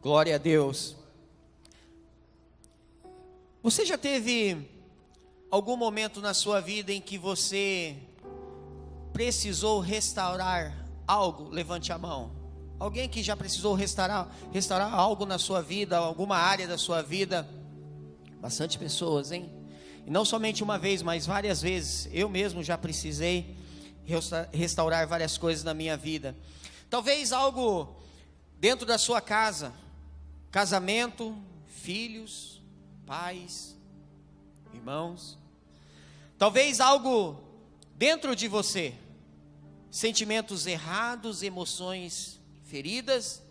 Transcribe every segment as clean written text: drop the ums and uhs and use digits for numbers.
Glória a Deus. Você já teve algum momento na sua vida em que você precisou restaurar algo? Levante a mão. Alguém que já precisou restaurar algo na sua vida, alguma área da sua vida? Bastante pessoas, hein? E não somente uma vez, mas várias vezes. Eu mesmo já precisei restaurar várias coisas na minha vida. Talvez algo dentro da sua casa, casamento, filhos, pais, irmãos. Talvez algo dentro de você, sentimentos errados, emoções feridas,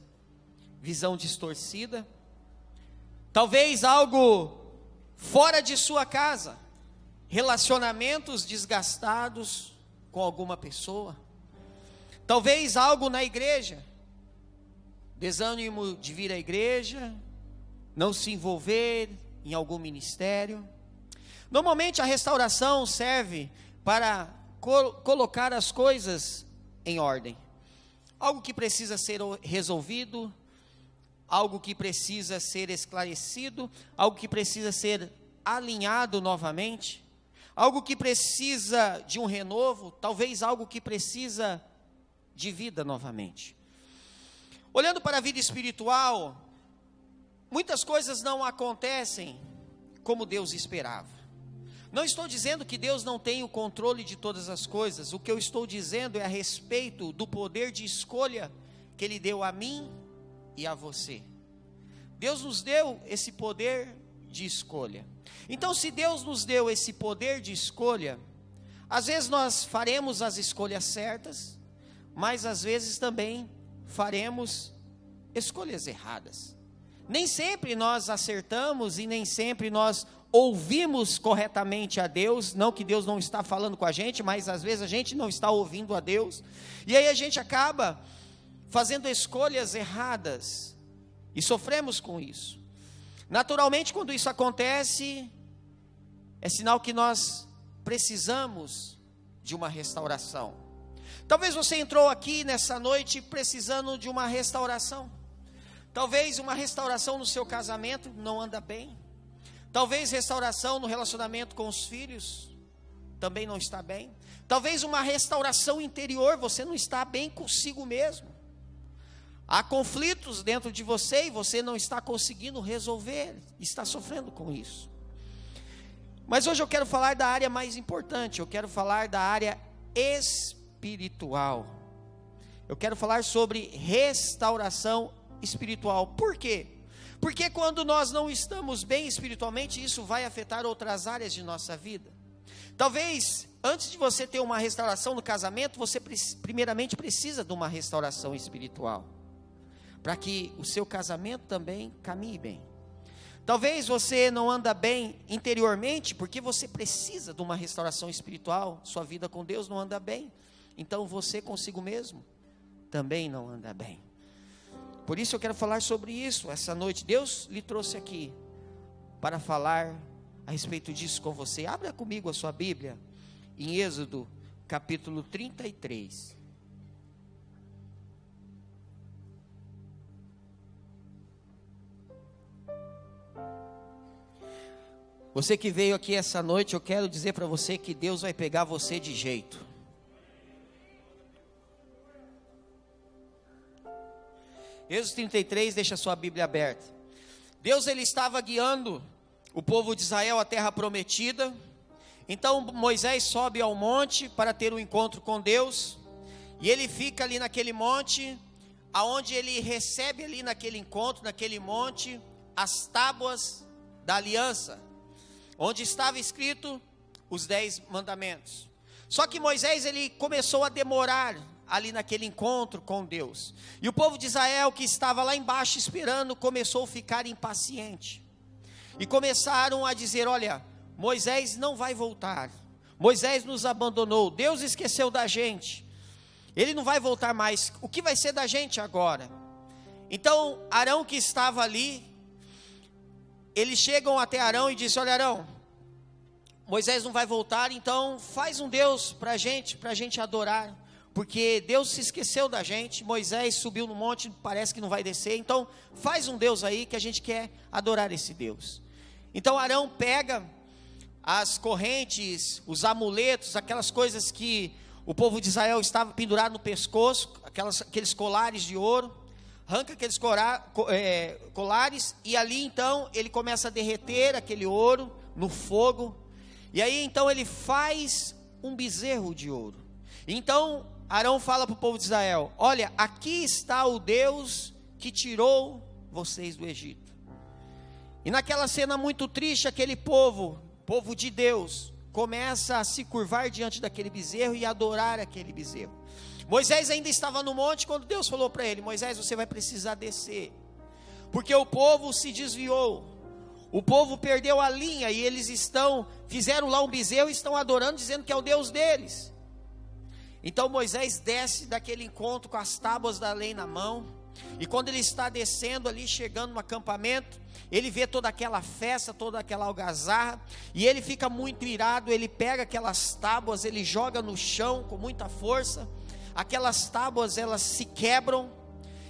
visão distorcida. Talvez algo fora de sua casa, relacionamentos desgastados com alguma pessoa. Talvez algo na igreja, desânimo de vir à igreja, não se envolver em algum ministério. Normalmente a restauração serve para colocar as coisas em ordem. Algo que precisa ser resolvido, algo que precisa ser esclarecido, algo que precisa ser alinhado novamente, algo que precisa de um renovo, talvez algo que precisa de vida novamente. Olhando para a vida espiritual, muitas coisas não acontecem como Deus esperava. Não estou dizendo que Deus não tem o controle de todas as coisas. O que eu estou dizendo é a respeito do poder de escolha que Ele deu a mim e a você. Deus nos deu esse poder de escolha. Então, se Deus nos deu esse poder de escolha, às vezes nós faremos as escolhas certas, mas às vezes também faremos escolhas erradas. Nem sempre nós acertamos e nem sempre nós ouvimos corretamente a Deus. Não que Deus não está falando com a gente, mas às vezes a gente não está ouvindo a Deus, e aí a gente acaba fazendo escolhas erradas, e sofremos com isso. Naturalmente, quando isso acontece, é sinal que nós precisamos de uma restauração. Talvez você entrou aqui nessa noite precisando de uma restauração. Talvez uma restauração no seu casamento, não anda bem. Talvez restauração no relacionamento com os filhos, também não está bem. Talvez uma restauração interior, você não está bem consigo mesmo. Há conflitos dentro de você e você não está conseguindo resolver, está sofrendo com isso. Mas hoje eu quero falar da área mais importante, eu quero falar da área espiritual. Eu quero falar sobre restauração espiritual. Por quê? Porque quando nós não estamos bem espiritualmente, isso vai afetar outras áreas de nossa vida. Talvez, antes de você ter uma restauração no casamento, você primeiramente precisa de uma restauração espiritual, para que o seu casamento também caminhe bem. Talvez você não anda bem interiormente, porque você precisa de uma restauração espiritual, sua vida com Deus não anda bem, então você consigo mesmo também não anda bem. Por isso eu quero falar sobre isso essa noite. Deus lhe trouxe aqui para falar a respeito disso com você. Abra comigo a sua Bíblia em Êxodo capítulo 33. Você que veio aqui essa noite, eu quero dizer para você que Deus vai pegar você de jeito. Êxodo 33, deixa a sua Bíblia aberta. Deus, ele estava guiando o povo de Israel à terra prometida. Então Moisés sobe ao monte para ter um encontro com Deus, e ele fica ali naquele monte, aonde ele recebe ali naquele encontro, naquele monte, as tábuas da aliança, onde estava escrito os 10 mandamentos. Só que Moisés, ele começou a demorar ali naquele encontro com Deus, e o povo de Israel que estava lá embaixo esperando, começou a ficar impaciente, e começaram a dizer: olha, Moisés não vai voltar, Moisés nos abandonou, Deus esqueceu da gente, ele não vai voltar mais, o que vai ser da gente agora? Então Arão, que estava ali, eles chegam até Arão e dizem: olha, Arão, Moisés não vai voltar, então faz um Deus para a gente adorar. porque Deus se esqueceu da gente. Moisés subiu no monte, parece que não vai descer, então faz um Deus aí que a gente quer adorar esse Deus. Então Arão pega as correntes, os amuletos, aquelas coisas que o povo de Israel estava pendurado no pescoço, aqueles colares de ouro, arranca aqueles colares, e ali então ele começa a derreter aquele ouro no fogo, e aí então ele faz um bezerro de ouro. Então Arão fala para o povo de Israel: olha, aqui está o Deus que tirou vocês do Egito. E naquela cena muito triste, aquele povo de Deus, começa a se curvar diante daquele bezerro e adorar aquele bezerro. Moisés ainda estava no monte quando Deus falou para ele: Moisés, você vai precisar descer, porque o povo se desviou, o povo perdeu a linha, e eles fizeram lá um bezerro e estão adorando, dizendo que é o Deus deles. Então Moisés desce daquele encontro com as tábuas da lei na mão, e quando ele está descendo ali, chegando no acampamento, ele vê toda aquela festa, toda aquela algazarra, e ele fica muito irado. Ele pega aquelas tábuas, ele joga no chão com muita força, aquelas tábuas elas se quebram,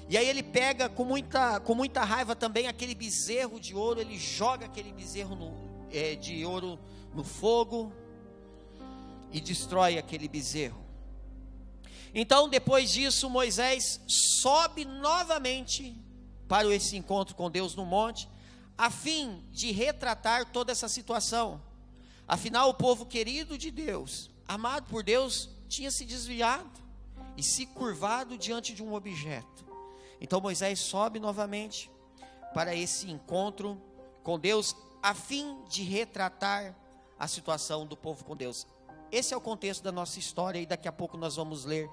e aí ele pega com muita raiva também aquele bezerro de ouro, ele joga aquele bezerro de ouro no fogo, e destrói aquele bezerro. Então depois disso Moisés sobe novamente para esse encontro com Deus no monte, a fim de retratar toda essa situação. Afinal, o povo querido de Deus, amado por Deus, tinha se desviado e se curvado diante de um objeto. Então Moisés sobe novamente para esse encontro com Deus, a fim de retratar a situação do povo com Deus. Esse é o contexto da nossa história, e daqui a pouco nós vamos ler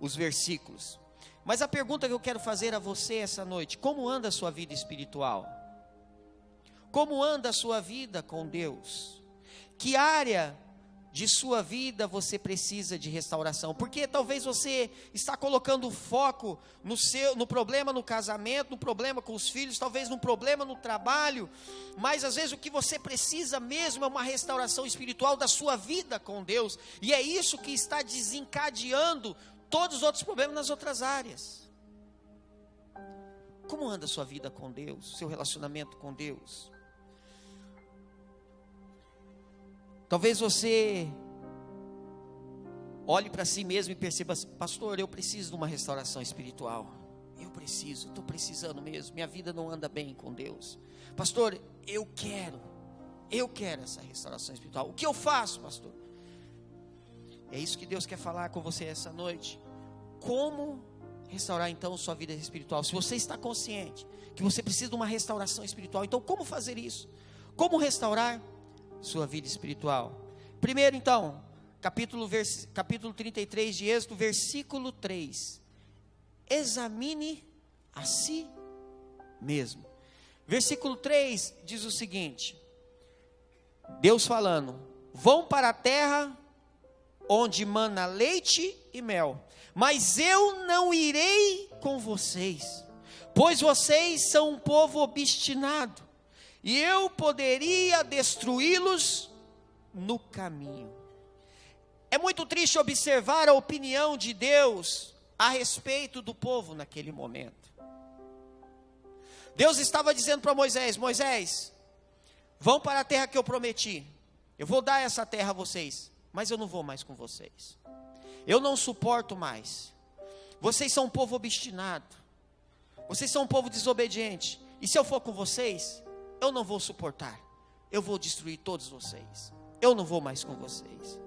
os versículos. Mas a pergunta que eu quero fazer a você essa noite: como anda a sua vida espiritual? Como anda a sua vida com Deus? Que área de sua vida você precisa de restauração? Porque talvez você está colocando foco no problema no casamento, no problema com os filhos, talvez no problema no trabalho, mas às vezes o que você precisa mesmo é uma restauração espiritual da sua vida com Deus, e é isso que está desencadeando todos os outros problemas nas outras áreas. Como anda a sua vida com Deus, seu relacionamento com Deus? Talvez você olhe para si mesmo e perceba: pastor, eu preciso de uma restauração espiritual. Estou precisando mesmo, minha vida não anda bem com Deus. Pastor, eu quero essa restauração espiritual. O que eu faço, pastor? É isso que Deus quer falar com você essa noite. Como restaurar então sua vida espiritual? Se você está consciente que você precisa de uma restauração espiritual, então como fazer isso? Como restaurar sua vida espiritual? Primeiro então, capítulo 33 de Êxodo, versículo 3. Examine a si mesmo. Versículo 3 diz o seguinte: Deus falando: vão para a terra onde mana leite e mel, mas eu não irei com vocês, pois vocês são um povo obstinado, e eu poderia destruí-los no caminho. É muito triste observar a opinião de Deus a respeito do povo naquele momento. Deus estava dizendo para Moisés: Moisés, vão para a terra que eu prometi, eu vou dar essa terra a vocês, mas eu não vou mais com vocês, eu não suporto mais, vocês são um povo obstinado, vocês são um povo desobediente, e se eu for com vocês, eu não vou suportar, eu vou destruir todos vocês, eu não vou mais com vocês.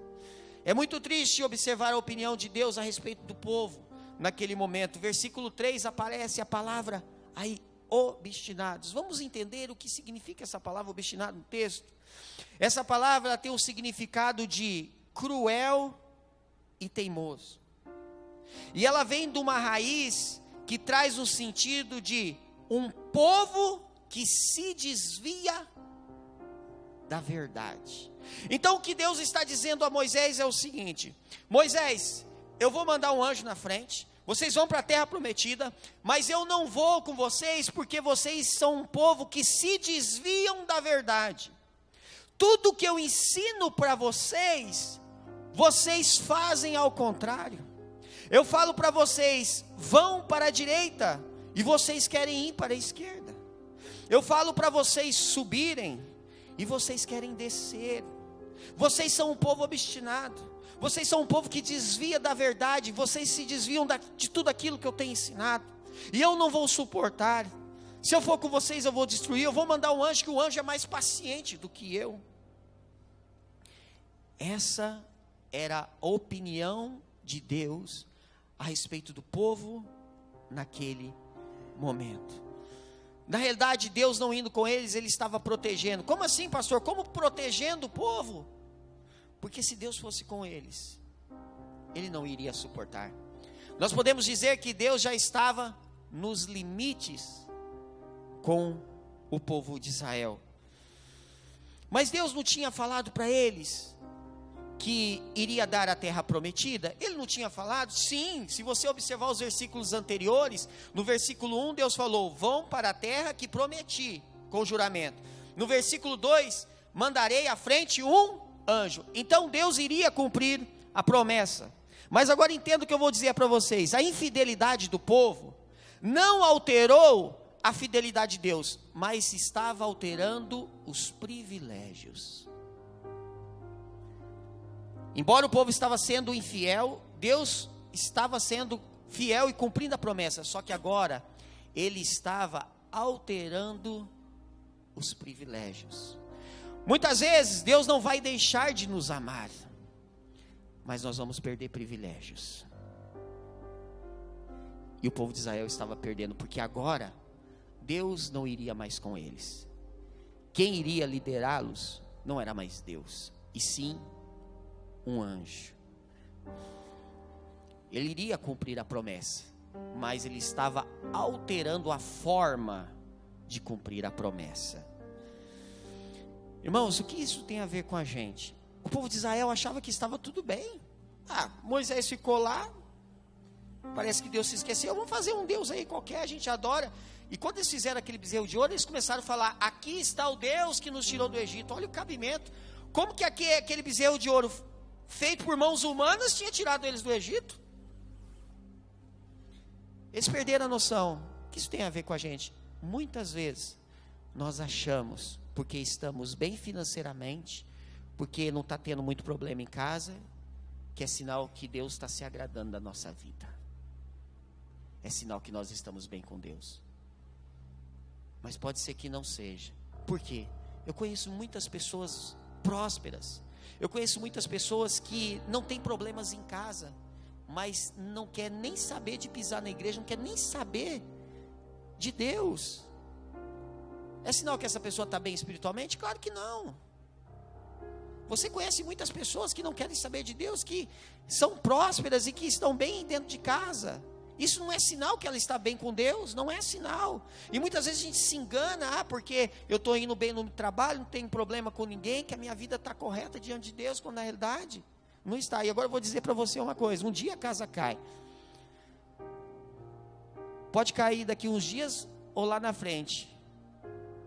É muito triste observar a opinião de Deus a respeito do povo naquele momento. Versículo 3 aparece a palavra aí, obstinados. Vamos entender o que significa essa palavra obstinado no texto. Essa palavra tem o significado de cruel e teimoso, e ela vem de uma raiz que traz o sentido de um povo que se desvia da verdade. Então o que Deus está dizendo a Moisés é o seguinte: Moisés, eu vou mandar um anjo na frente, vocês vão para a terra prometida, mas eu não vou com vocês, porque vocês são um povo que se desviam da verdade. Tudo que eu ensino para vocês, vocês fazem ao contrário. Eu falo para vocês, vão para a direita, e vocês querem ir para a esquerda. Eu falo para vocês subirem, e vocês querem descer. Vocês são um povo obstinado, vocês são um povo que desvia da verdade, vocês se desviam de tudo aquilo que eu tenho ensinado, e eu não vou suportar. Se eu for com vocês, eu vou destruir, eu vou mandar um anjo, que o anjo é mais paciente do que eu. Essa era a opinião de Deus a respeito do povo naquele momento. Na realidade, Deus não indo com eles, Ele estava protegendo. Como assim, pastor? Como protegendo o povo? Porque se Deus fosse com eles, Ele não iria suportar. Nós podemos dizer que Deus já estava nos limites com o povo de Israel. Mas Deus não tinha falado para eles que iria dar a terra prometida? Ele não tinha falado? Sim, se você observar os versículos anteriores, no versículo 1 Deus falou, vão para a terra que prometi, com juramento. No versículo 2, mandarei à frente um anjo. Então Deus iria cumprir a promessa. Mas agora entendo o que eu vou dizer para vocês, a infidelidade do povo não alterou a fidelidade de Deus, mas estava alterando os privilégios. Embora o povo estava sendo infiel, Deus estava sendo fiel e cumprindo a promessa. Só que agora, Ele estava alterando os privilégios. Muitas vezes, Deus não vai deixar de nos amar, mas nós vamos perder privilégios. E o povo de Israel estava perdendo, porque agora, Deus não iria mais com eles. Quem iria liderá-los não era mais Deus, e sim um anjo. Ele iria cumprir a promessa, mas ele estava alterando a forma de cumprir a promessa. Irmãos, o que isso tem a ver com a gente? O povo de Israel achava que estava tudo bem. Moisés ficou lá, parece que Deus se esqueceu, vamos fazer um Deus aí qualquer, a gente adora. E quando eles fizeram aquele bezerro de ouro, eles começaram a falar, aqui está o Deus que nos tirou do Egito. Olha o cabimento, como que aquele bezerro de ouro feito por mãos humanas tinha tirado eles do Egito? Eles perderam a noção. O que isso tem a ver com a gente? Muitas vezes nós achamos, porque estamos bem financeiramente, porque não está tendo muito problema em casa, que é sinal que Deus está se agradando da nossa vida. É sinal que nós estamos bem com Deus. Mas pode ser que não seja. Por quê? Eu conheço muitas pessoas prósperas. Eu conheço muitas pessoas que não têm problemas em casa, mas não quer nem saber de pisar na igreja, não quer nem saber de Deus. É sinal que essa pessoa está bem espiritualmente? Claro que não. Você conhece muitas pessoas que não querem saber de Deus, que são prósperas e que estão bem dentro de casa. Isso não é sinal que ela está bem com Deus, não é sinal. E muitas vezes a gente se engana, porque eu estou indo bem no trabalho, não tenho problema com ninguém, que a minha vida está correta diante de Deus, quando na realidade não está. E agora eu vou dizer para você uma coisa, um dia a casa cai. Pode cair daqui uns dias ou lá na frente.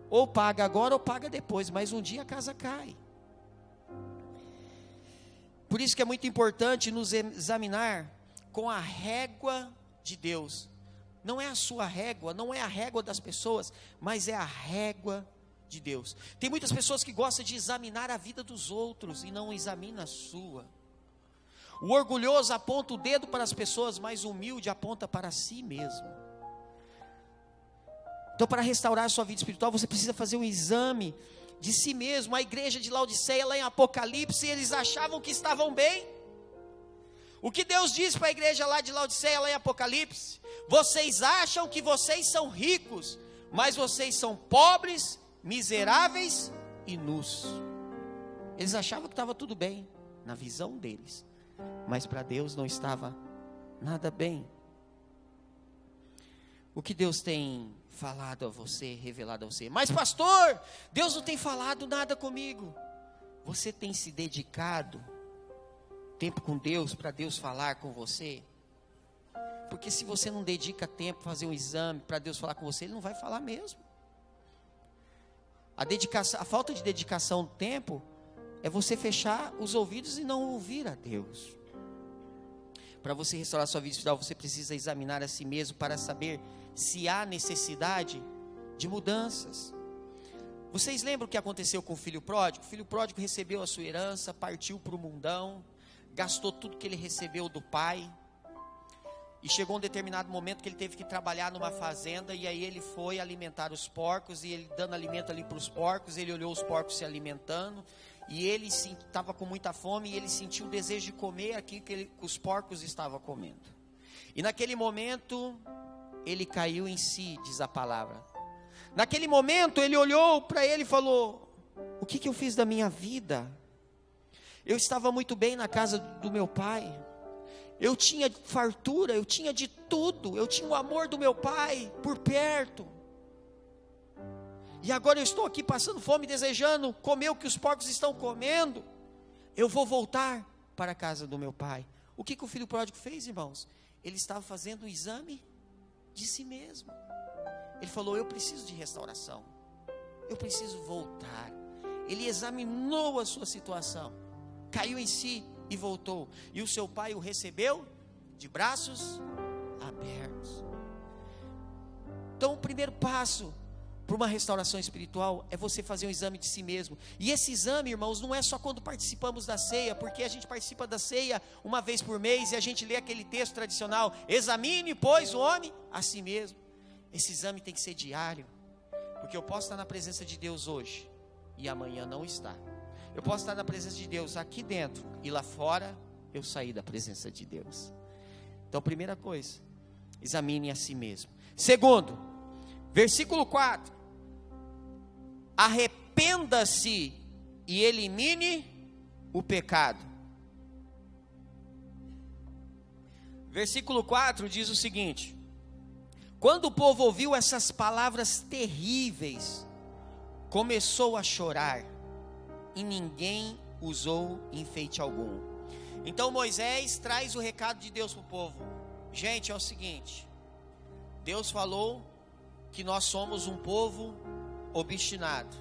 Ou paga agora ou paga depois, mas um dia a casa cai. Por isso que é muito importante nos examinar com a régua de Deus. Não é a sua régua, não é a régua das pessoas, mas é a régua de Deus. Tem muitas pessoas que gostam de examinar a vida dos outros e não examina a sua. O orgulhoso aponta o dedo para as pessoas, mas o humilde aponta para si mesmo. Então, para restaurar a sua vida espiritual, você precisa fazer um exame de si mesmo. A igreja de Laodiceia, lá em Apocalipse, eles achavam que estavam bem. O que Deus diz para a igreja lá de Laodiceia, lá em Apocalipse? Vocês acham que vocês são ricos, mas vocês são pobres, miseráveis e nus. Eles achavam que estava tudo bem, na visão deles, mas para Deus não estava nada bem. O que Deus tem falado a você, revelado a você? Mas pastor, Deus não tem falado nada comigo. Você tem se dedicado tempo com Deus, para Deus falar com você? Porque se você não dedica tempo para fazer um exame, para Deus falar com você, Ele não vai falar mesmo. A falta de dedicação do tempo é você fechar os ouvidos e não ouvir a Deus. Para você restaurar sua vida espiritual, você precisa examinar a si mesmo para saber se há necessidade de mudanças. Vocês lembram o que aconteceu com o filho pródigo? O filho pródigo recebeu a sua herança, partiu para o mundão, gastou tudo que ele recebeu do pai, e chegou um determinado momento que ele teve que trabalhar numa fazenda, e aí ele foi alimentar os porcos, e ele dando alimento ali para os porcos, ele olhou os porcos se alimentando, e ele estava com muita fome, e ele sentiu o desejo de comer aquilo que os porcos estavam comendo. E naquele momento, ele caiu em si, diz a palavra. Naquele momento, ele olhou para ele e falou: o que eu fiz da minha vida? Eu estava muito bem na casa do meu pai, eu tinha fartura, eu tinha de tudo, eu tinha o amor do meu pai por perto, e agora eu estou aqui passando fome, desejando comer o que os porcos estão comendo. Eu vou voltar para a casa do meu pai. O que o filho pródigo fez, irmãos? Ele estava fazendo um exame de si mesmo. Ele falou: eu preciso de restauração, eu preciso voltar. Ele examinou a sua situação, caiu em si e voltou. E o seu pai o recebeu de braços abertos. Então o primeiro passo para uma restauração espiritual é você fazer um exame de si mesmo. E esse exame, irmãos, não é só quando participamos da ceia, porque a gente participa da ceia uma vez por mês e a gente lê aquele texto tradicional: examine, pois, o homem a si mesmo. Esse exame tem que ser diário, porque eu posso estar na presença de Deus hoje e amanhã não estar. Eu posso estar na presença de Deus aqui dentro e lá fora eu sair da presença de Deus. Então, primeira coisa, examine a si mesmo. Segundo, versículo 4: arrependa-se e elimine o pecado. Versículo 4 diz o seguinte: quando o povo ouviu essas palavras terríveis, começou a chorar, e ninguém usou enfeite algum. Então Moisés traz o recado de Deus para o povo. Gente, é o seguinte: Deus falou que nós somos um povo obstinado,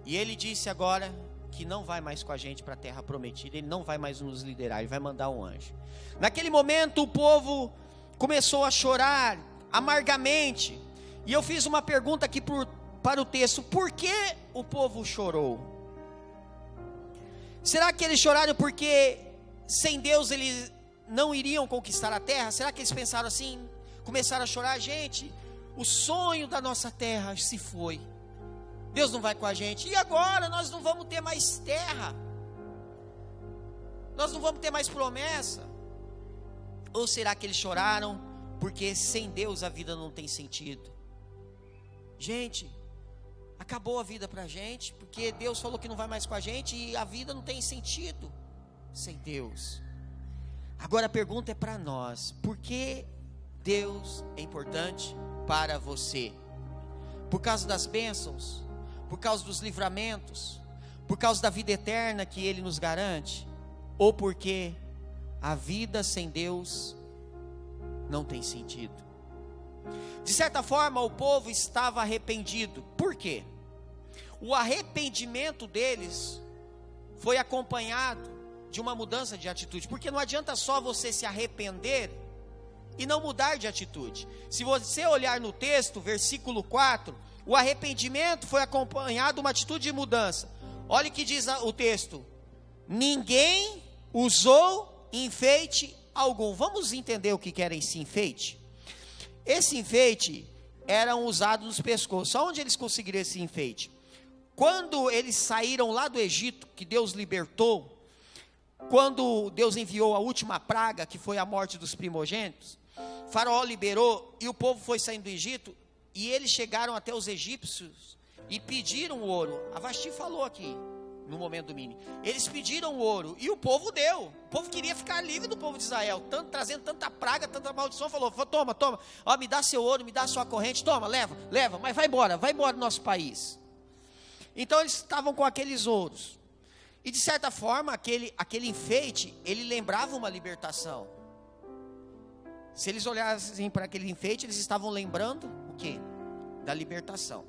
e Ele disse agora que não vai mais com a gente para a terra prometida. Ele não vai mais nos liderar, Ele vai mandar um anjo. Naquele momento o povo começou a chorar amargamente, e eu fiz uma pergunta aqui para o texto: por que o povo chorou? Será que eles choraram porque sem Deus eles não iriam conquistar a terra? Será que eles pensaram assim, começaram a chorar: gente, o sonho da nossa terra se foi, Deus não vai com a gente, e agora nós não vamos ter mais terra, nós não vamos ter mais promessa? Ou será que eles choraram porque sem Deus a vida não tem sentido? Gente, acabou a vida para a gente, porque Deus falou que não vai mais com a gente, e a vida não tem sentido sem Deus. Agora a pergunta é para nós: por que Deus é importante para você? Por causa das bênçãos? Por causa dos livramentos? Por causa da vida eterna que Ele nos garante? Ou porque a vida sem Deus não tem sentido? De certa forma, o povo estava arrependido. Por quê? O arrependimento deles foi acompanhado de uma mudança de atitude, porque não adianta só você se arrepender e não mudar de atitude. Se você olhar no texto, versículo 4, o arrependimento foi acompanhado de uma atitude de mudança. Olha o que diz o texto: ninguém usou enfeite algum. Vamos entender o que era esse enfeite? Esse enfeite era usado nos pescoços. Onde eles conseguiram esse enfeite? Quando eles saíram lá do Egito, que Deus libertou, quando Deus enviou a última praga, que foi a morte dos primogênitos, Faraó liberou e o povo foi saindo do Egito, e eles chegaram até os egípcios e pediram o ouro. A Vasti falou aqui no momento do mini. Eles pediram o ouro e o povo deu. O povo queria ficar livre do povo de Israel, trazendo tanta praga, tanta maldição. Falou: toma, ó, me dá seu ouro, me dá sua corrente, toma, leva, mas vai embora do nosso país. Então eles estavam com aqueles ouros, e de certa forma aquele enfeite, ele lembrava uma libertação. Se eles olhassem para aquele enfeite, eles estavam lembrando o quê? Da libertação.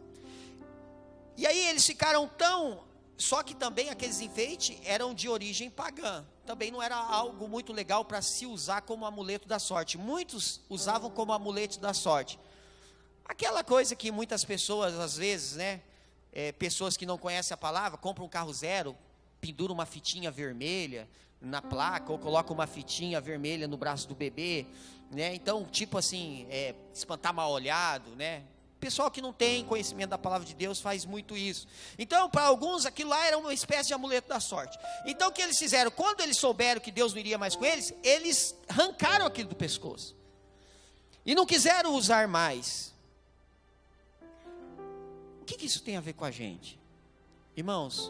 E aí eles ficaram só que também aqueles enfeites eram de origem pagã. também não era algo muito legal para se usar como amuleto da sorte. Muitos usavam como amuleto da sorte. Aquela coisa que muitas pessoas, às vezes, né, pessoas que não conhecem a palavra, compram um carro zero, penduram uma fitinha vermelha na placa, ou colocam uma fitinha vermelha no braço do bebê, né? Então, tipo assim, espantar mal olhado, né? Pessoal que não tem conhecimento da palavra de Deus faz muito isso. Então, para alguns, aquilo lá era uma espécie de amuleto da sorte. Então, o que eles fizeram? Quando eles souberam que Deus não iria mais com eles, eles arrancaram aquilo do pescoço. E não quiseram usar mais. O que isso tem a ver com a gente? Irmãos,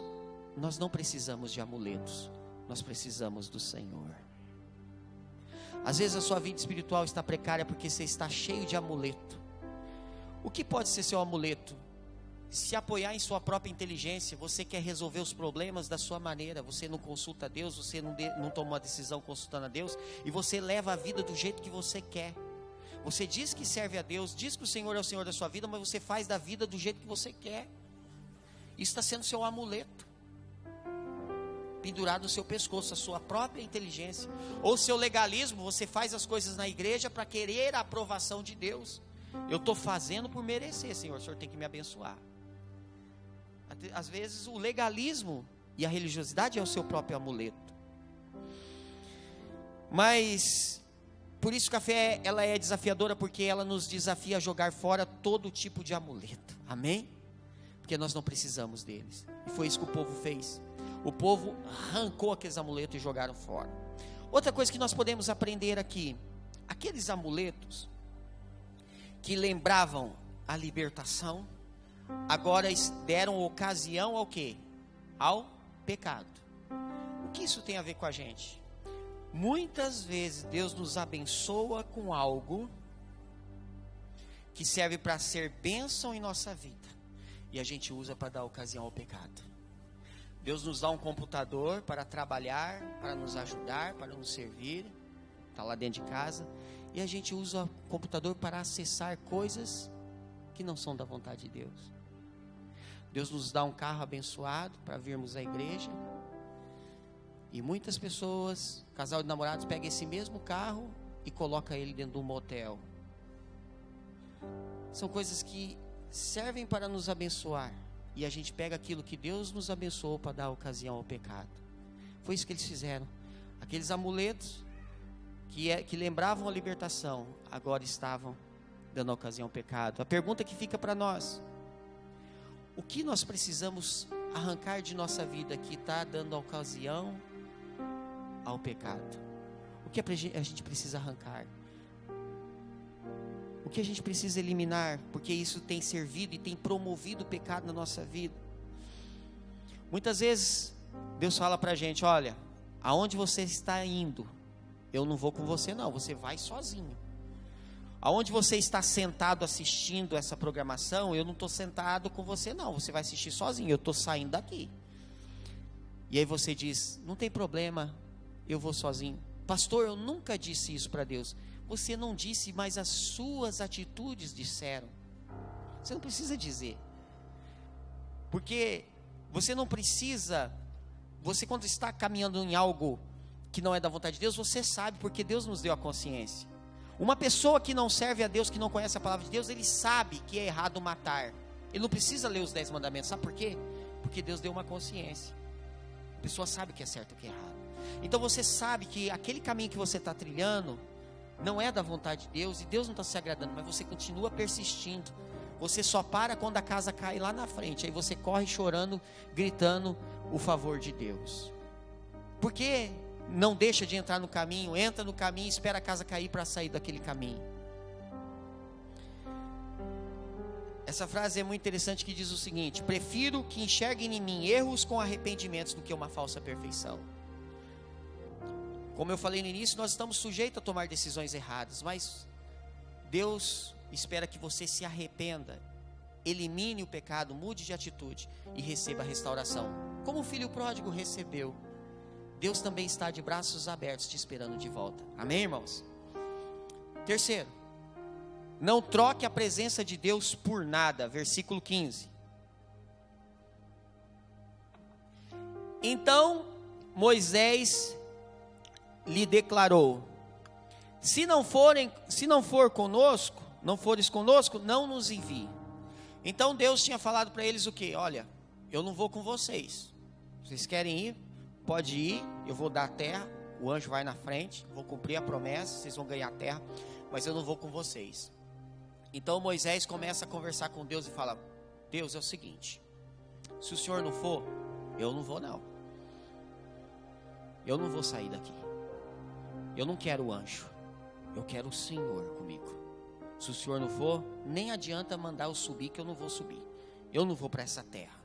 nós não precisamos de amuletos. Nós precisamos do Senhor. Às vezes a sua vida espiritual está precária porque você está cheio de amuleto. O que pode ser seu amuleto? Se apoiar em sua própria inteligência, você quer resolver os problemas da sua maneira, você não consulta a Deus, você não toma uma decisão consultando a Deus, e você leva a vida do jeito que você quer. Você diz que serve a Deus, diz que o Senhor é o Senhor da sua vida, mas você faz da vida do jeito que você quer. Isso está sendo seu amuleto, pendurado no seu pescoço, a sua própria inteligência, ou seu legalismo. Você faz as coisas na igreja para querer a aprovação de Deus. Eu estou fazendo por merecer, Senhor, o Senhor tem que me abençoar. Às vezes o legalismo e a religiosidade é o seu próprio amuleto. Mas por isso que a fé, ela é desafiadora, porque ela nos desafia a jogar fora todo tipo de amuleto. Amém? Porque nós não precisamos deles. E foi isso que o povo fez. O povo arrancou aqueles amuletos e jogaram fora. Outra coisa que nós podemos aprender aqui: aqueles amuletos que lembravam a libertação, agora deram ocasião ao quê? Ao pecado. O que isso tem a ver com a gente? Muitas vezes Deus nos abençoa com algo que serve para ser bênção em nossa vida, e a gente usa para dar ocasião ao pecado. Deus nos dá um computador para trabalhar, para nos ajudar, para nos servir, está lá dentro de casa, e a gente usa o computador para acessar coisas que não são da vontade de Deus. Deus nos dá um carro abençoado para virmos à igreja, e muitas pessoas, casal de namorados, pega esse mesmo carro e coloca ele dentro de um motel. São coisas que servem para nos abençoar, e a gente pega aquilo que Deus nos abençoou para dar ocasião ao pecado. Foi isso que eles fizeram. Aqueles amuletos que lembravam a libertação, agora estavam dando ocasião ao pecado. A pergunta que fica para nós: o que nós precisamos arrancar de nossa vida que está dando ocasião ao pecado? O que a gente precisa arrancar? O que a gente precisa eliminar? Porque isso tem servido e tem promovido o pecado na nossa vida. Muitas vezes Deus fala para a gente: olha, aonde você está indo, eu não vou com você não, você vai sozinho. Aonde você está sentado assistindo essa programação, eu não estou sentado com você não, você vai assistir sozinho, eu estou saindo daqui. E aí você diz: não tem problema, eu vou sozinho. Pastor, eu nunca disse isso para Deus. Você não disse, mas as suas atitudes disseram. Você não precisa dizer, porque você não precisa. Você, quando está caminhando em algo que não é da vontade de Deus, você sabe, porque Deus nos deu a consciência. Uma pessoa que não serve a Deus, que não conhece a palavra de Deus, ele sabe que é errado matar. Ele não precisa ler os 10 mandamentos, sabe por quê? Porque Deus deu uma consciência. A pessoa sabe o que é certo e o que é errado. Então você sabe que aquele caminho que você está trilhando não é da vontade de Deus, e Deus não está se agradando, mas você continua persistindo. Você só para quando a casa cai lá na frente, aí você corre chorando, gritando o favor de Deus. Por que não deixa de entrar no caminho? Entra no caminho e espera a casa cair para sair daquele caminho. Essa frase é muito interessante, que diz o seguinte: prefiro que enxerguem em mim erros com arrependimentos do que uma falsa perfeição. Como eu falei no início, nós estamos sujeitos a tomar decisões erradas, mas Deus espera que você se arrependa, elimine o pecado, mude de atitude e receba a restauração, como o filho pródigo recebeu. Deus também está de braços abertos te esperando de volta. Amém, irmãos? Terceiro, não troque a presença de Deus por nada. Versículo 15. Então Moisés lhe declarou: se não for conosco, não fores conosco, não nos envie. Então Deus tinha falado para eles o quê? Olha, eu não vou com vocês. Vocês querem ir? Pode ir, eu vou dar a terra, o anjo vai na frente, vou cumprir a promessa, vocês vão ganhar a terra, mas eu não vou com vocês. Então Moisés começa a conversar com Deus e fala: Deus, é o seguinte, se o Senhor não for, eu não vou não. Eu não vou sair daqui. Eu não quero o anjo, eu quero o Senhor comigo. Se o Senhor não for, nem adianta mandar eu subir, que eu não vou subir. Eu não vou para essa terra.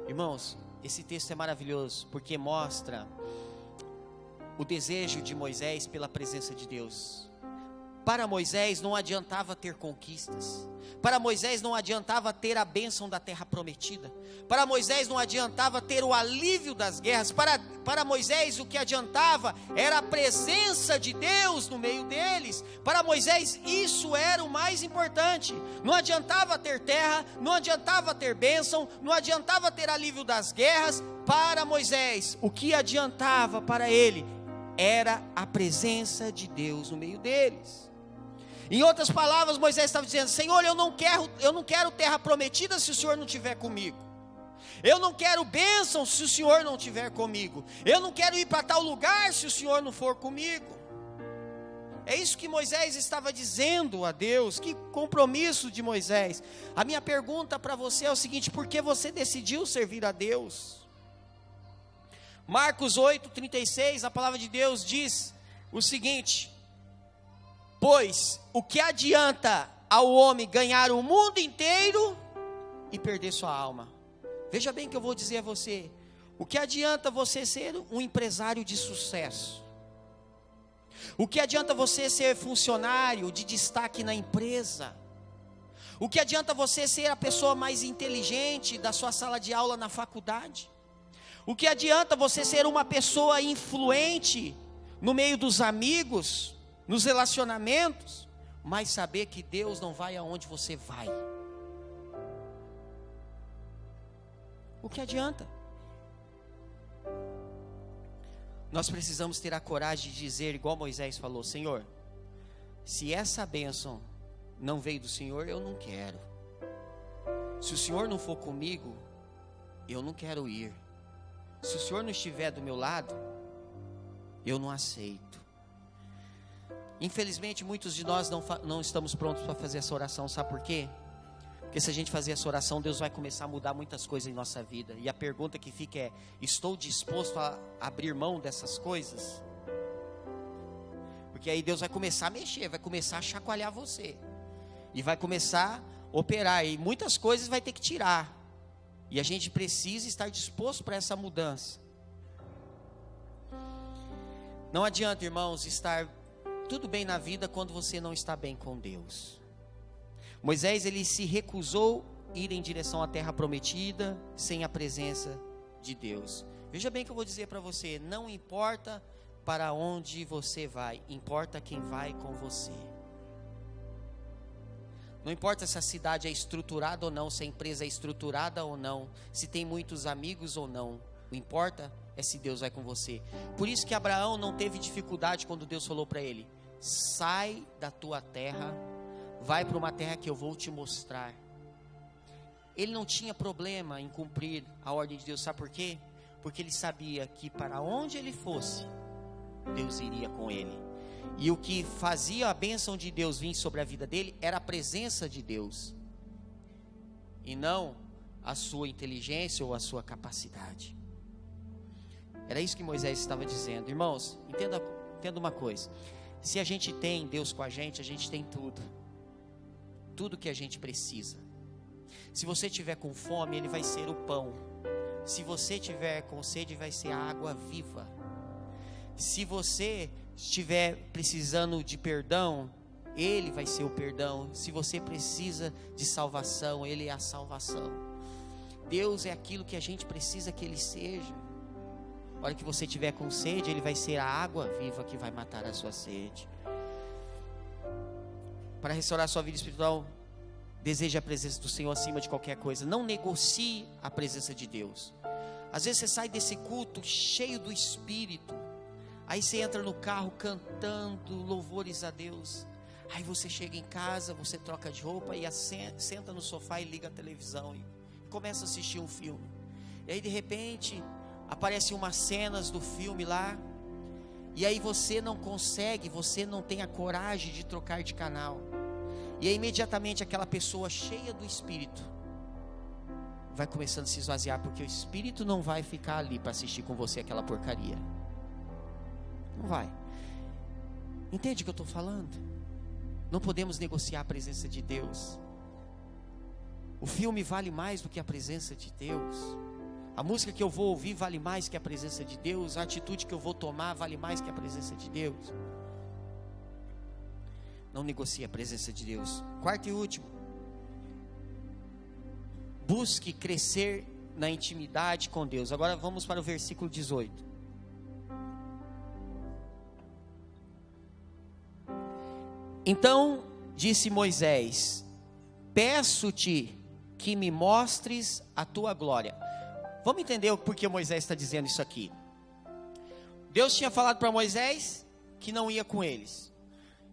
Irmãos, esse texto é maravilhoso, porque mostra o desejo de Moisés pela presença de Deus. Para Moisés não adiantava ter conquistas. Para Moisés não adiantava ter a bênção da terra prometida. Para Moisés não adiantava ter o alívio das guerras. Para Moisés o que adiantava era a presença de Deus no meio deles. Para Moisés isso era o mais importante. Não adiantava ter terra, não adiantava ter bênção, não adiantava ter alívio das guerras. Para Moisés o que adiantava para ele era a presença de Deus no meio deles. Em outras palavras, Moisés estava dizendo: Senhor, eu não quero terra prometida se o Senhor não estiver comigo. Eu não quero bênção se o Senhor não estiver comigo. Eu não quero ir para tal lugar se o Senhor não for comigo. É isso que Moisés estava dizendo a Deus. Que compromisso de Moisés. A minha pergunta para você é o seguinte: por que você decidiu servir a Deus? Marcos 8:36, a palavra de Deus diz o seguinte: pois o que adianta ao homem ganhar o mundo inteiro e perder sua alma? Veja bem o que eu vou dizer a você. O que adianta você ser um empresário de sucesso? O que adianta você ser funcionário de destaque na empresa? O que adianta você ser a pessoa mais inteligente da sua sala de aula na faculdade? O que adianta você ser uma pessoa influente no meio dos amigos, nos relacionamentos, mas saber que Deus não vai aonde você vai? O que adianta? Nós precisamos ter a coragem de dizer, igual Moisés falou: Senhor, se essa bênção não veio do Senhor, eu não quero. Se o Senhor não for comigo, eu não quero ir. Se o Senhor não estiver do meu lado, eu não aceito. Infelizmente muitos de nós não estamos prontos para fazer essa oração. Sabe por quê? Porque se a gente fazer essa oração, Deus vai começar a mudar muitas coisas em nossa vida. E a pergunta que fica é: estou disposto a abrir mão dessas coisas? Porque aí Deus vai começar a mexer, vai começar a chacoalhar você, e vai começar a operar, e muitas coisas vai ter que tirar. E a gente precisa estar disposto para essa mudança. Não adianta, irmãos, estar tudo bem na vida quando você não está bem com Deus. Moisés, ele se recusou a ir em direção à terra prometida sem a presença de Deus. Veja bem o que eu vou dizer para você: não importa para onde você vai, importa quem vai com você. Não importa se a cidade é estruturada ou não, se a empresa é estruturada ou não, se tem muitos amigos ou não, o importa é se Deus vai com você. Por isso que Abraão não teve dificuldade quando Deus falou para ele: sai da tua terra, vai para uma terra que eu vou te mostrar. Ele não tinha problema em cumprir a ordem de Deus. Sabe por quê? Porque ele sabia que para onde ele fosse, Deus iria com ele. E o que fazia a bênção de Deus vir sobre a vida dele era a presença de Deus, e não a sua inteligência ou a sua capacidade. Era isso que Moisés estava dizendo. Irmãos, entenda uma coisa: se a gente tem Deus com a gente tem tudo. Tudo que a gente precisa. Se você tiver com fome, Ele vai ser o pão. Se você tiver com sede, vai ser a água viva. Se você estiver precisando de perdão, Ele vai ser o perdão. Se você precisa de salvação, Ele é a salvação. Deus é aquilo que a gente precisa que Ele seja. A hora que você estiver com sede, Ele vai ser a água viva que vai matar a sua sede. Para restaurar a sua vida espiritual, deseje a presença do Senhor acima de qualquer coisa. Não negocie a presença de Deus. Às vezes você sai desse culto cheio do Espírito. Aí você entra no carro cantando louvores a Deus. Aí você chega em casa, você troca de roupa e senta no sofá e liga a televisão e começa a assistir um filme. E aí de repente aparecem umas cenas do filme lá, e aí você não consegue, você não tem a coragem de trocar de canal. E aí imediatamente aquela pessoa cheia do Espírito vai começando a se esvaziar, porque o Espírito não vai ficar ali para assistir com você aquela porcaria. Não vai. Entende o que eu estou falando? Não podemos negociar a presença de Deus. O filme vale mais do que a presença de Deus. A música que eu vou ouvir vale mais que a presença de Deus. A atitude que eu vou tomar vale mais que a presença de Deus. Não negocie a presença de Deus. Quarto e último, busque crescer na intimidade com Deus. Agora vamos para o versículo 18. Então disse Moisés: peço-te que me mostres a tua glória. Vamos entender por que Moisés está dizendo isso aqui. Deus tinha falado para Moisés que não ia com eles.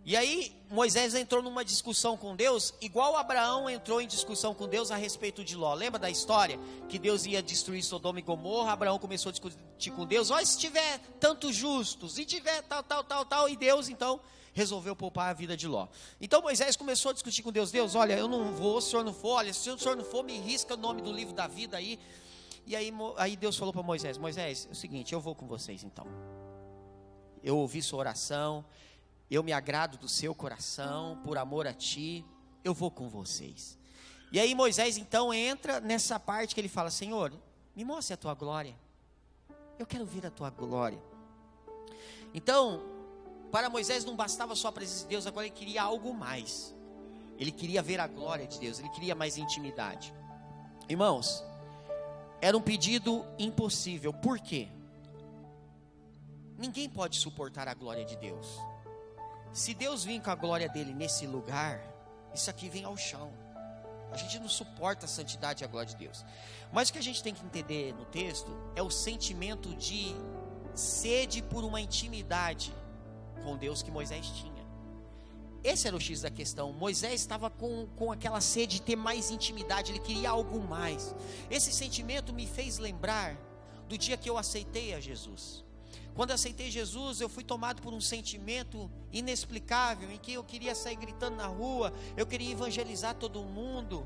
E aí Moisés entrou numa discussão com Deus, igual Abraão entrou em discussão com Deus a respeito de Ló. Lembra da história? Que Deus ia destruir Sodoma e Gomorra. Abraão começou a discutir com Deus: olha, se tiver tantos justos, e tiver tal, e Deus então resolveu poupar a vida de Ló. Então Moisés começou a discutir com Deus: Deus, olha, eu não vou, se o Senhor não for, olha, se o Senhor não for, me risca o nome do livro da vida aí. E aí Deus falou para Moisés: Moisés, é o seguinte, eu vou com vocês então. Eu ouvi sua oração, eu me agrado do seu coração, por amor a ti, eu vou com vocês. E aí Moisés então entra nessa parte que ele fala: Senhor, me mostre a tua glória, eu quero ver a tua glória. Então, para Moisés não bastava só a presença de Deus, agora ele queria algo mais. Ele queria ver a glória de Deus, ele queria mais intimidade. Irmãos, era um pedido impossível. Por quê? Ninguém pode suportar a glória de Deus. Se Deus vir com a glória dele nesse lugar, isso aqui vem ao chão. A gente não suporta a santidade e a glória de Deus. Mas o que a gente tem que entender no texto é o sentimento de sede por uma intimidade com Deus que Moisés tinha. Esse era o X da questão. Moisés estava com aquela sede de ter mais intimidade, ele queria algo mais. Esse sentimento me fez lembrar do dia que eu aceitei a Jesus. Quando eu aceitei Jesus, eu fui tomado por um sentimento inexplicável, em que eu queria sair gritando na rua, eu queria evangelizar todo mundo,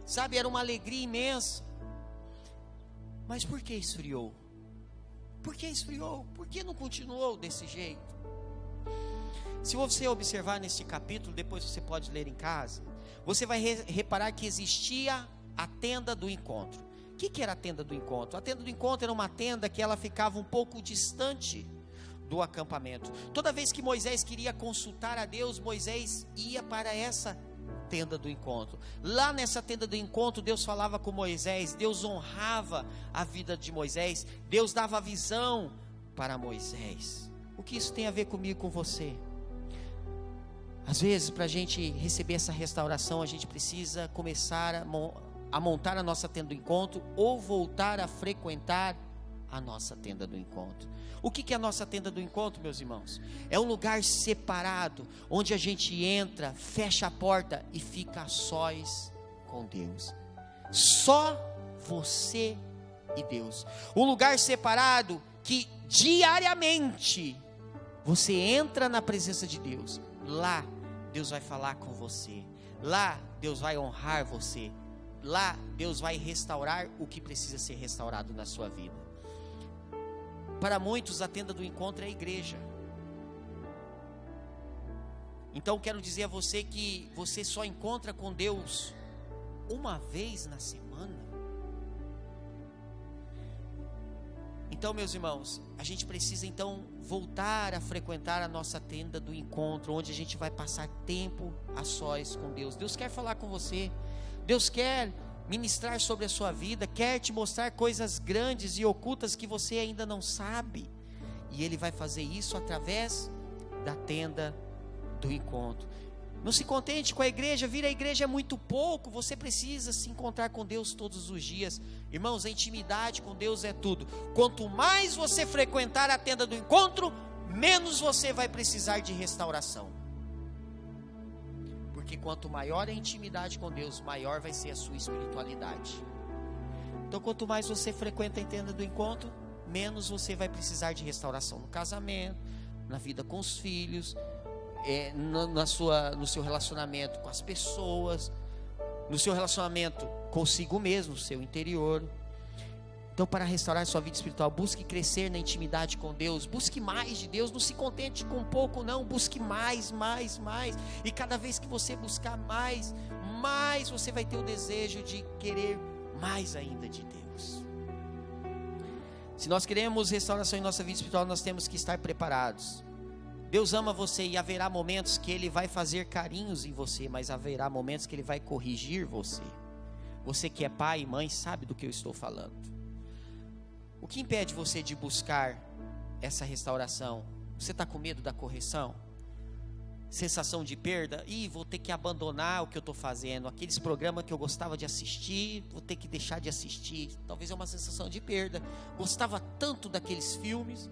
sabe, era uma alegria imensa. Mas por que esfriou? Por que esfriou? Por que não continuou desse jeito? Se você observar nesse capítulo, depois você pode ler em casa, você vai reparar que existia a tenda do encontro. O que era a tenda do encontro? A tenda do encontro era uma tenda que ela ficava um pouco distante do acampamento. Toda vez que Moisés queria consultar a Deus, Moisés ia para essa tenda do encontro. Lá nessa tenda do encontro, Deus falava com Moisés, Deus honrava a vida de Moisés, Deus dava visão para Moisés. O que isso tem a ver comigo e com você? Às vezes, para a gente receber essa restauração, a gente precisa começar a montar a nossa tenda do encontro, ou voltar a frequentar a nossa tenda do encontro. O que é a nossa tenda do encontro, meus irmãos? É um lugar separado, onde a gente entra, fecha a porta e fica a sós com Deus. Só você e Deus. Um lugar separado que diariamente você entra na presença de Deus. Lá Deus vai falar com você. Lá Deus vai honrar você. Lá Deus vai restaurar o que precisa ser restaurado na sua vida. Para muitos a tenda do encontro é a igreja. Então quero dizer a você que você só encontra com Deus uma vez na semana. Então, meus irmãos, a gente precisa então voltar a frequentar a nossa tenda do encontro, onde a gente vai passar tempo a sós com Deus. Deus quer falar com você, Deus quer ministrar sobre a sua vida, quer te mostrar coisas grandes e ocultas que você ainda não sabe, e Ele vai fazer isso através da tenda do encontro. Não se contente com a igreja, vir à igreja é muito pouco, você precisa se encontrar com Deus todos os dias. Irmãos, a intimidade com Deus é tudo. Quanto mais você frequentar a tenda do encontro, menos você vai precisar de restauração. Porque quanto maior a intimidade com Deus, maior vai ser a sua espiritualidade. Então, quanto mais você frequenta a tenda do encontro, menos você vai precisar de restauração no casamento, na vida com os filhos, no seu relacionamento com as pessoas, no seu relacionamento consigo mesmo, no seu interior. Então, para restaurar sua vida espiritual, busque crescer na intimidade com Deus, busque mais de Deus, não se contente com pouco não, busque mais, e cada vez que você buscar mais você vai ter o desejo de querer mais ainda de Deus. Se nós queremos restauração em nossa vida espiritual, nós temos que estar preparados. Deus ama você e haverá momentos que Ele vai fazer carinhos em você, mas haverá momentos que Ele vai corrigir você. Você que é pai e mãe sabe do que eu estou falando. O que impede você de buscar essa restauração? Você está com medo da correção? Sensação de perda? Vou ter que abandonar o que eu estou fazendo. Aqueles programas que eu gostava de assistir, vou ter que deixar de assistir. Talvez é uma sensação de perda. Gostava tanto daqueles filmes.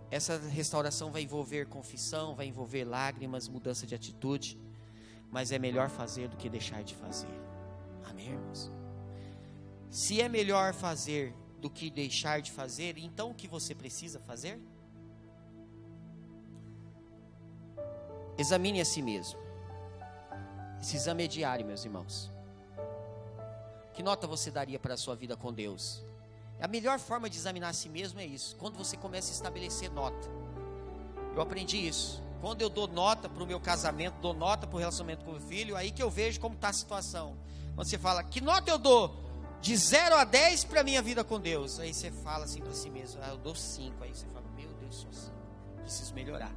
Essa restauração vai envolver confissão, vai envolver lágrimas, mudança de atitude. Mas é melhor fazer do que deixar de fazer. Amém, irmãos? Se é melhor fazer do que deixar de fazer, então o que você precisa fazer? Examine a si mesmo. Esse exame é diário, meus irmãos. Que nota você daria para a sua vida com Deus? A melhor forma de examinar a si mesmo é isso, quando você começa a estabelecer nota. Eu aprendi isso. Quando eu dou nota para o meu casamento, dou nota para o relacionamento com o meu filho, aí que eu vejo como está a situação. Quando você fala, que nota eu dou? De 0 a 10 para a minha vida com Deus. Aí você fala assim para si mesmo, eu dou 5. Aí você fala, meu Deus, só 5, preciso melhorar.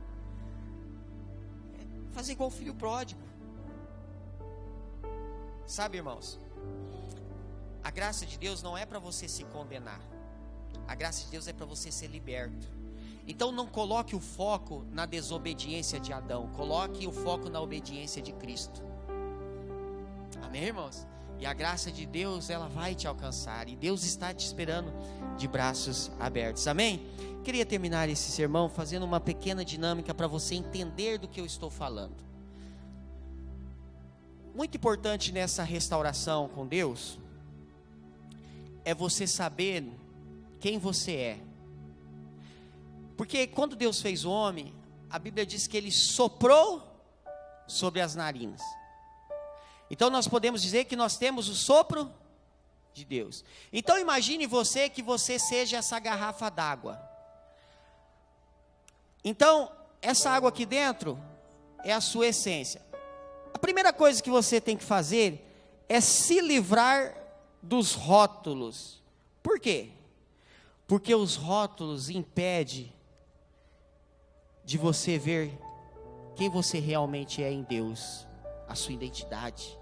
Fazer igual o filho pródigo. Sabe, irmãos, a graça de Deus não é para você se condenar. A graça de Deus é para você ser liberto. Então não coloque o foco na desobediência de Adão, coloque o foco na obediência de Cristo. Amém, irmãos? E a graça de Deus, ela vai te alcançar. E Deus está te esperando de braços abertos. Amém? Queria terminar esse sermão fazendo uma pequena dinâmica para você entender do que eu estou falando. Muito importante nessa restauração com Deus é você saber quem você é. Porque quando Deus fez o homem, a Bíblia diz que Ele soprou sobre as narinas. Então nós podemos dizer que nós temos o sopro de Deus. Então imagine você que você seja essa garrafa d'água. Então essa água aqui dentro é a sua essência. A primeira coisa que você tem que fazer é se livrar dos rótulos. Por quê? Porque os rótulos impedem de você ver quem você realmente é em Deus, a sua identidade.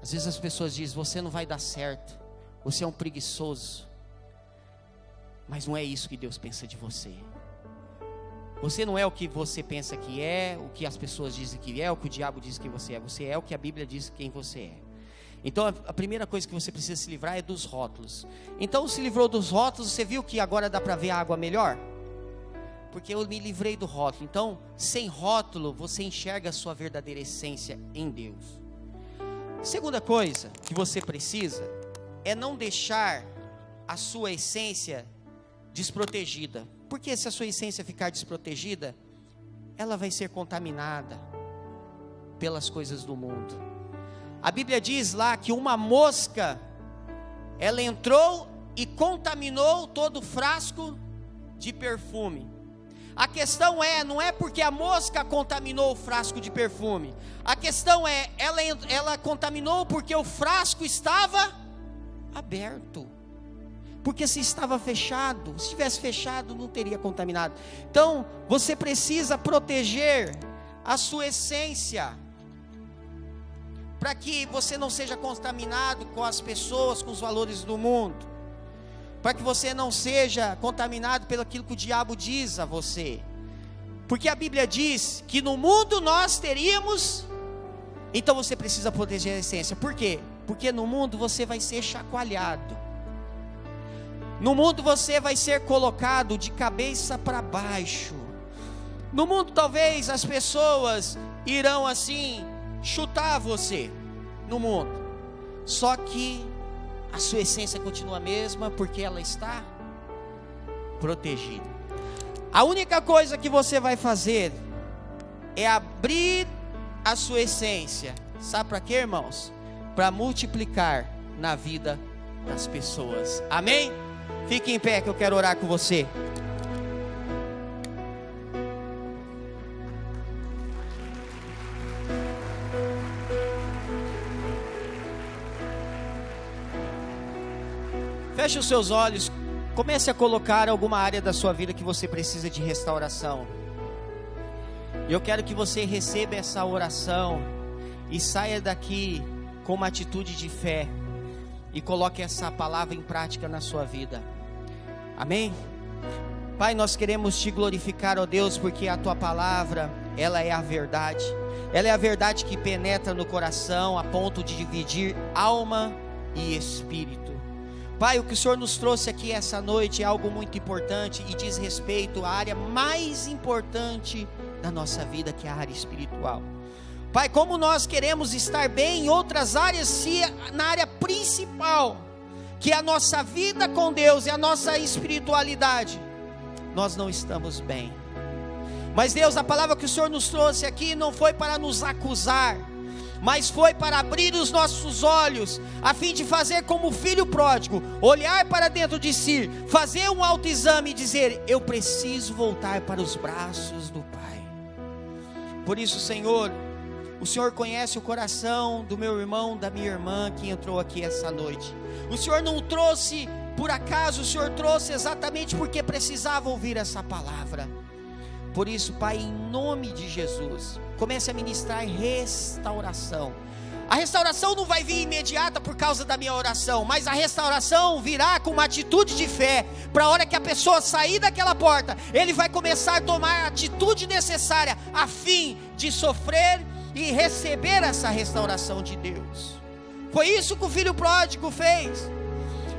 Às vezes as pessoas dizem, você não vai dar certo, você é um preguiçoso. Mas não é isso que Deus pensa de você. Você não é o que você pensa que é, o que as pessoas dizem que é, o que o diabo diz que você é. Você é o que a Bíblia diz quem você é. Então a primeira coisa que você precisa se livrar é dos rótulos. Então se livrou dos rótulos, você viu que agora dá para ver a água melhor? Porque eu me livrei do rótulo. Então sem rótulo você enxerga a sua verdadeira essência em Deus. Segunda coisa que você precisa é não deixar a sua essência desprotegida. Porque se a sua essência ficar desprotegida, ela vai ser contaminada pelas coisas do mundo. A Bíblia diz lá que uma mosca, ela entrou e contaminou todo o frasco de perfume. A questão não é porque a mosca contaminou o frasco de perfume. A questão é, ela contaminou porque o frasco estava aberto. Porque se estava fechado, se tivesse fechado, não teria contaminado. Então, você precisa proteger a sua essência, para que você não seja contaminado com as pessoas, com os valores do mundo, para que você não seja contaminado pelo aquilo que o diabo diz a você, porque a Bíblia diz que no mundo nós teríamos, então você precisa proteger a essência. Por quê? Porque no mundo você vai ser chacoalhado. No mundo você vai ser colocado de cabeça para baixo. No mundo talvez as pessoas irão assim chutar você no mundo. Só que a sua essência continua a mesma, porque ela está protegida. A única coisa que você vai fazer é abrir a sua essência. Sabe para quê, irmãos? Para multiplicar na vida das pessoas. Amém? Fique em pé que eu quero orar com você. Feche os seus olhos. Comece a colocar alguma área da sua vida que você precisa de restauração. Eu quero que você receba essa oração e saia daqui com uma atitude de fé e coloque essa palavra em prática na sua vida. Amém? Pai, nós queremos te glorificar, ó Deus, porque a tua palavra, ela é a verdade. Ela é a verdade que penetra no coração a ponto de dividir alma e espírito. Pai, o que o Senhor nos trouxe aqui essa noite é algo muito importante e diz respeito à área mais importante da nossa vida, que é a área espiritual. Pai, como nós queremos estar bem em outras áreas, se na área principal, que é a nossa vida com Deus e a nossa espiritualidade, nós não estamos bem. Mas Deus, a palavra que o Senhor nos trouxe aqui não foi para nos acusar, mas foi para abrir os nossos olhos, a fim de fazer como o filho pródigo, olhar para dentro de si, fazer um autoexame e dizer: eu preciso voltar para os braços do Pai. Por isso, Senhor, o Senhor conhece o coração do meu irmão, da minha irmã que entrou aqui essa noite. O Senhor não trouxe por acaso, o Senhor trouxe exatamente porque precisava ouvir essa palavra. Por isso, Pai, em nome de Jesus, comece a ministrar restauração. A restauração não vai vir imediata por causa da minha oração, mas a restauração virá com uma atitude de fé, para a hora que a pessoa sair daquela porta, ele vai começar a tomar a atitude necessária, a fim de sofrer e receber essa restauração de Deus. Foi isso que o filho pródigo fez.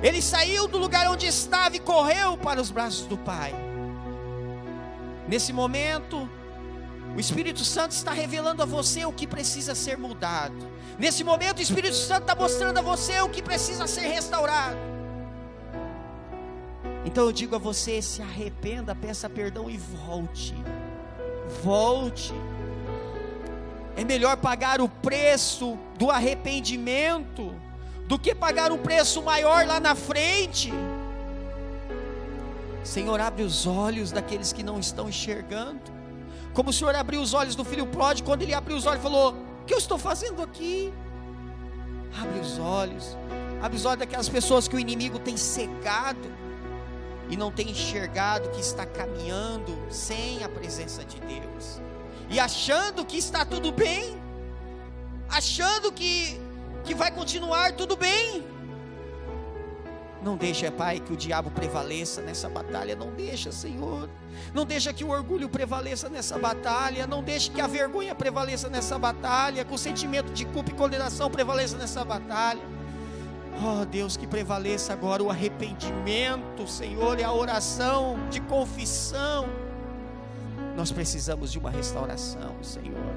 Ele saiu do lugar onde estava e correu para os braços do Pai. Nesse momento, o Espírito Santo está revelando a você o que precisa ser mudado. Nesse momento, o Espírito Santo está mostrando a você o que precisa ser restaurado. Então eu digo a você: se arrependa, peça perdão e volte. Volte. É melhor pagar o preço do arrependimento do que pagar um preço maior lá na frente. Senhor, abre os olhos daqueles que não estão enxergando, como o Senhor abriu os olhos do filho pródigo. Quando ele abriu os olhos, falou: o que eu estou fazendo aqui? Abre os olhos daquelas pessoas que o inimigo tem cegado e não tem enxergado que está caminhando sem a presença de Deus, e achando que está tudo bem, achando que vai continuar tudo bem. Não deixa, Pai, que o diabo prevaleça nessa batalha. Não deixa, Senhor. Não deixa que o orgulho prevaleça nessa batalha. Não deixa que a vergonha prevaleça nessa batalha, que o sentimento de culpa e condenação prevaleça nessa batalha. Oh Deus, que prevaleça agora o arrependimento, Senhor, e a oração de confissão. Nós precisamos de uma restauração, Senhor,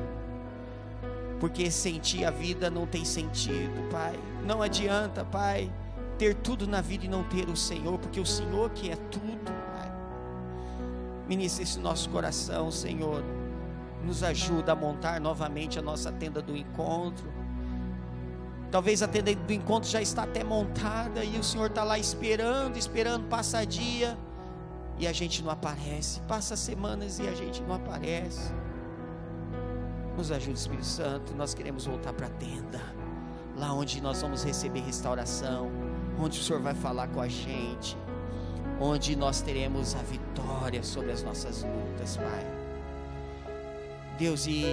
porque sem Ti a vida não tem sentido, Pai. Não adianta, Pai, ter tudo na vida e não ter o Senhor, porque o Senhor que é tudo, Pai. Ministra esse nosso coração, Senhor. Nos ajuda a montar novamente a nossa tenda do encontro. Talvez a tenda do encontro já está até montada e o Senhor está lá esperando, passa dia e a gente não aparece, passa semanas e a gente não aparece. Nos ajude, Espírito Santo. Nós queremos voltar para a tenda, lá onde nós vamos receber restauração, onde o Senhor vai falar com a gente, onde nós teremos a vitória sobre as nossas lutas, Pai. Deus, e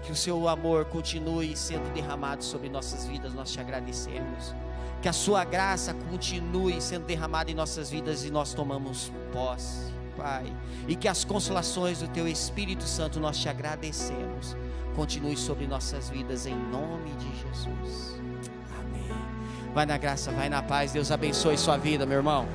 que o Seu amor continue sendo derramado sobre nossas vidas. Nós Te agradecemos. Que a Sua graça continue sendo derramada em nossas vidas e nós tomamos posse, Pai. E que as consolações do Teu Espírito Santo, nós Te agradecemos, continue sobre nossas vidas, em nome de Jesus. Amém. Vai na graça, vai na paz. Deus abençoe sua vida, meu irmão.